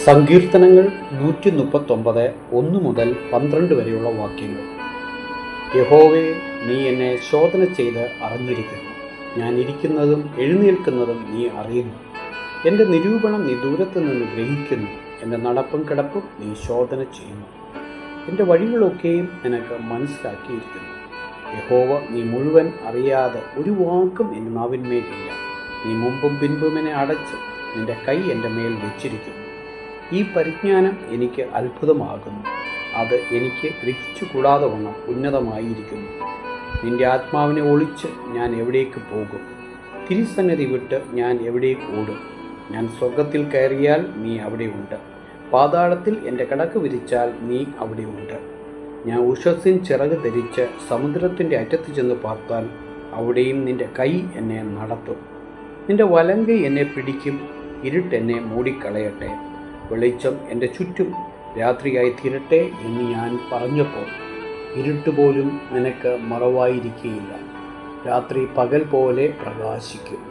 സങ്കീർത്തനങ്ങൾ 139 1 മുതൽ 12 വരെയുള്ള വാക്യങ്ങൾ. യഹോവേ, നീ എന്നെ ശോധന ചെയ്ത് അറിഞ്ഞിരിക്കുന്നു. ഞാൻ ഇരിക്കുന്നതും എഴുന്നേൽക്കുന്നതും നീ അറിയുന്നു. എൻ്റെ നിരൂപണം നീ ദൂരത്ത് നിന്ന് ഗ്രഹിക്കുന്നു. എൻ്റെ നടപ്പും കിടപ്പും നീ ശോധന ചെയ്യുന്നു. എൻ്റെ വഴികളൊക്കെയും നിനക്ക് മനസ്സിലാക്കിയിരിക്കുന്നു. യഹോവ, നീ മുഴുവൻ അറിയാതെ ഒരു വാക്കും എൻ്റെ നാവിന്മേലില്ല. നീ മുമ്പും പിൻപും എന്നെ അടച്ച് നിൻ്റെ കൈ എൻ്റെ മേൽ വെച്ചിരിക്കുന്നു. ഈ പരിജ്ഞാനം എനിക്ക് അത്ഭുതമാകുന്നു. അത് എനിക്ക് ഗ്രഹിച്ചുകൂടാതെ വണ്ണം ഉന്നതമായിരിക്കുന്നു. നിൻ്റെ ആത്മാവിനെ ഒളിച്ച് ഞാൻ എവിടേക്ക് പോകും? തിരുസന്നിധി വിട്ട് ഞാൻ എവിടേക്ക് ഓടും? ഞാൻ സ്വർഗത്തിൽ കയറിയാൽ നീ അവിടെയുണ്ട്. പാതാളത്തിൽ എൻ്റെ കിടക്ക് വിരിച്ചാൽ നീ അവിടെയുണ്ട്. ഞാൻ ഉഷസ്സിൻ ചിറക് ധരിച്ച് സമുദ്രത്തിൻ്റെ അറ്റത്ത് ചെന്ന് പാർത്താൽ അവിടെയും നിൻ്റെ കൈ എന്നെ നടത്തും. നിൻ്റെ വലങ്കൈ എന്നെ പിടിക്കും. ഇരുട്ടെന്നെ മൂടിക്കളയട്ടെ. വെളിച്ചം എൻ്റെ ചുറ്റും രാത്രിയായി തീരട്ടെ എന്ന് ഞാൻ പറഞ്ഞപ്പോൾ ഇരുട്ടുപോലും നിനക്ക് മറവായിരിക്കുകയില്ല. രാത്രി പകൽ പോലെ പ്രകാശിക്കും.